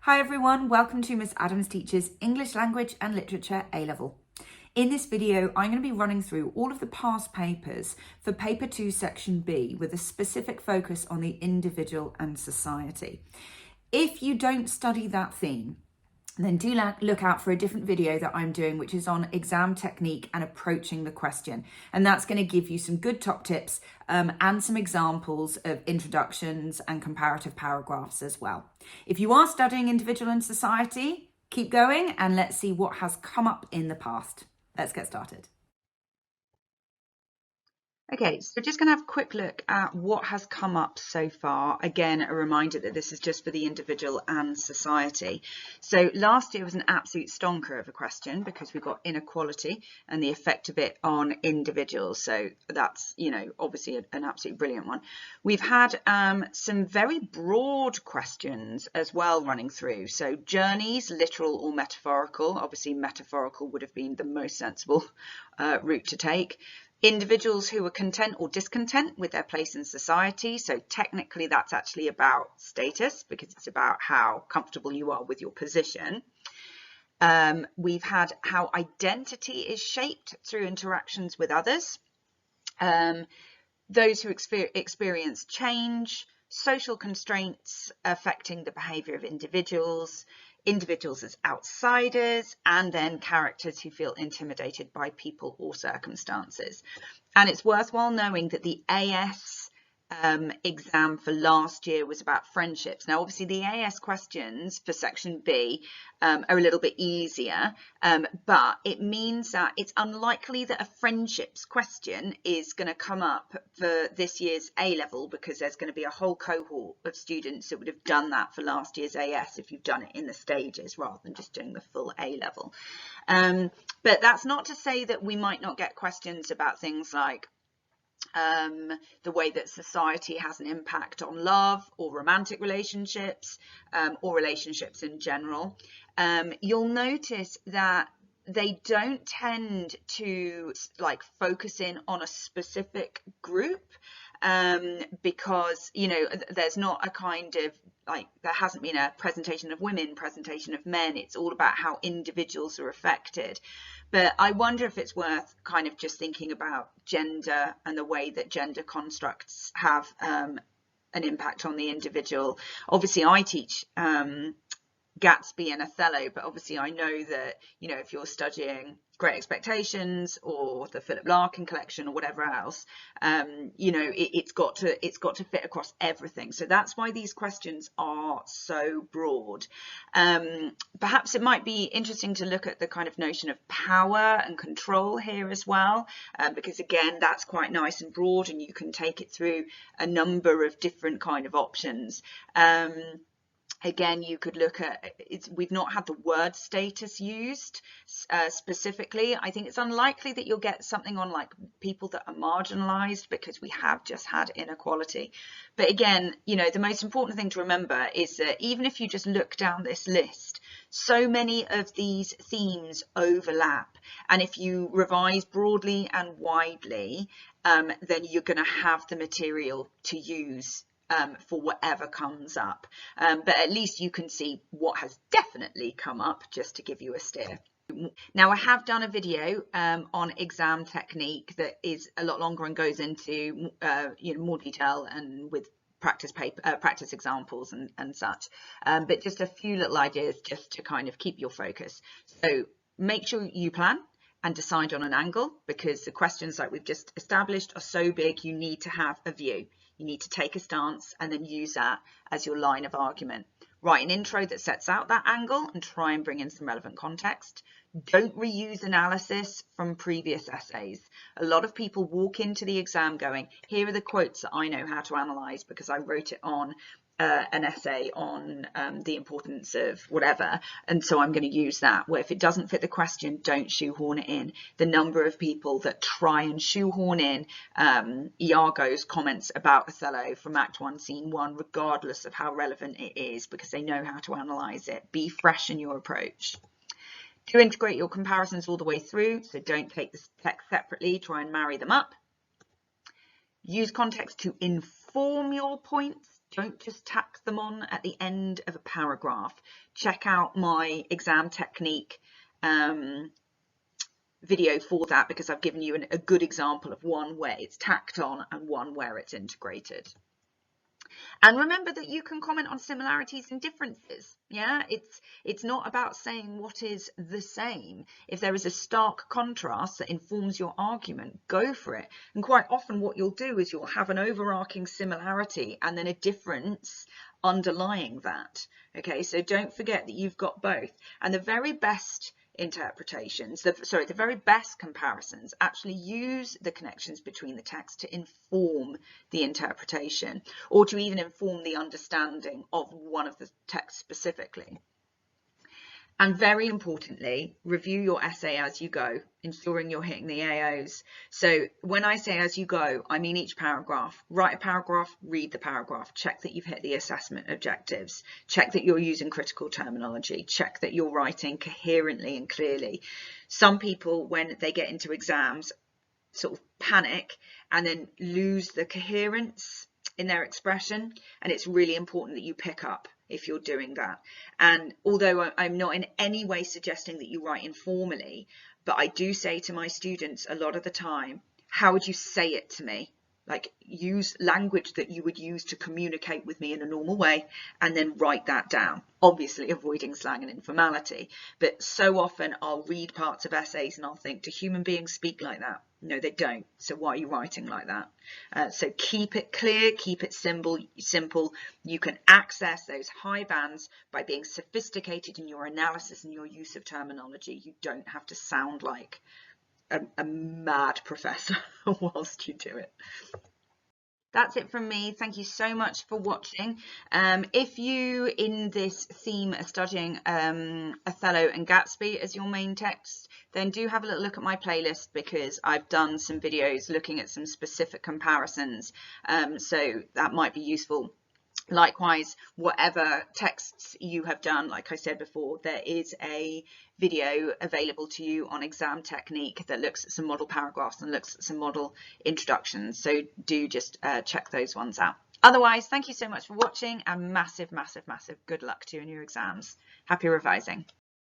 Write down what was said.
Hi everyone, welcome to Miss Adams Teaches English Language and Literature A-Level. In this video, I'm going to be running through all of the past papers for Paper 2 Section B with a specific focus on the individual and society. If you don't study that theme, then do look out for a different video that I'm doing, which is on exam technique and approaching the question. And that's going to give you some good top tips and some examples of introductions and comparative paragraphs as well. If you are studying individual and society, keep going and let's see what has come up in the past. Let's get started. Okay, so just going to have a quick look at what has come up so far. Again, a reminder that this is just for the individual and society. So last year was an absolute stonker of a question because we got inequality and the effect of it on individuals. So that's, obviously an absolutely brilliant one. We've had some very broad questions as well running through. So journeys, literal or metaphorical. Obviously metaphorical would have been the most sensible route to take. Individuals who are content or discontent with their place in society. So technically that's actually about status because it's about how comfortable you are with your position. We've had how identity is shaped through interactions with others. Those who experience change, social constraints affecting the behaviour of individuals, individuals as outsiders, and then characters who feel intimidated by people or circumstances. And it's worthwhile knowing that the AS exam for last year was about friendships. Now, obviously, the AS questions for Section B are a little bit easier, but it means that it's unlikely that a friendships question is going to come up for this year's A-level because there's going to be a whole cohort of students that would have done that for last year's AS if you've done it in the stages rather than just doing the full A-level. But that's not to say that we might not get questions about things like the way that society has an impact on love or romantic relationships or relationships in general. You'll notice that they don't tend to focus in on a specific group because there's not a kind of there hasn't been a presentation of women, presentation of men. It's all about how individuals are affected. But I wonder if it's worth kind of just thinking about gender and the way that gender constructs have an impact on the individual. Obviously, I teach Gatsby and Othello, but obviously I know that, if you're studying Great Expectations or the Philip Larkin collection or whatever else, it's got to fit across everything. So that's why these questions are so broad. Perhaps it might be interesting to look at the kind of notion of power and control here as well, because again, that's quite nice and broad and you can take it through a number of different kind of options. Again, you could look at we've not had the word status used specifically. I think it's unlikely that you'll get something on like people that are marginalized because we have just had inequality. But again, the most important thing to remember is that even if you just look down this list, so many of these themes overlap. And if you revise broadly and widely, then you're going to have the material to use for whatever comes up, but at least you can see what has definitely come up just to give you a steer. Now, I have done a video on exam technique that is a lot longer and goes into more detail and with practice examples and such, but just a few little ideas just to kind of keep your focus. So make sure you plan and decide on an angle, because the questions like we've just established are so big you need to have a view. You need to take a stance and then use that as your line of argument. Write an intro that sets out that angle and try and bring in some relevant context. Don't reuse analysis from previous essays. A lot of people walk into the exam going, here are the quotes that I know how to analyse because I wrote it on an essay on the importance of whatever, and so I'm going to use that. Where if it doesn't fit the question, don't shoehorn it in. The number of people that try and shoehorn in Iago's comments about Othello from Act 1, Scene 1, regardless of how relevant it is, because they know how to analyse it. Be fresh in your approach. Do integrate your comparisons all the way through, so don't take the text separately, try and marry them up. Use context to inform your points, Don't just tack them on at the end of a paragraph. Check out my exam technique video for that, because I've given you a good example of one where it's tacked on and one where it's integrated. And remember that you can comment on similarities and differences. Yeah, it's not about saying what is the same. If there is a stark contrast that informs your argument, go for it. And quite often what you'll do is you'll have an overarching similarity and then a difference underlying that. Okay, so don't forget that you've got both. And the very best interpretations, the very best comparisons actually use the connections between the text to inform the interpretation, or to even inform the understanding of one of the texts specifically. And very importantly, review your essay as you go, ensuring you're hitting the AOs. So when I say as you go, I mean each paragraph. Write a paragraph, read the paragraph, check that you've hit the assessment objectives, check that you're using critical terminology, check that you're writing coherently and clearly. Some people, when they get into exams, sort of panic and then lose the coherence in their expression, and it's really important that you pick up if you're doing that. And although I'm not in any way suggesting that you write informally, but I do say to my students a lot of the time, how would you say it to me? Like, use language that you would use to communicate with me in a normal way, and then write that down, obviously avoiding slang and informality. But so often I'll read parts of essays and I'll think, do human beings speak like that? No, they don't. So why are you writing like that? So keep it clear, keep it simple. You can access those high bands by being sophisticated in your analysis and your use of terminology. You don't have to sound like a mad professor whilst you do it. That's it from me. Thank you so much for watching. If you, in this theme, are studying Othello and Gatsby as your main text, then do have a little look at my playlist, because I've done some videos looking at some specific comparisons, so that might be useful. Likewise, whatever texts you have done, like I said before, there is a video available to you on exam technique that looks at some model paragraphs and looks at some model introductions. So do just check those ones out. Otherwise, thank you so much for watching, and massive, massive, massive good luck to you in your exams. Happy revising.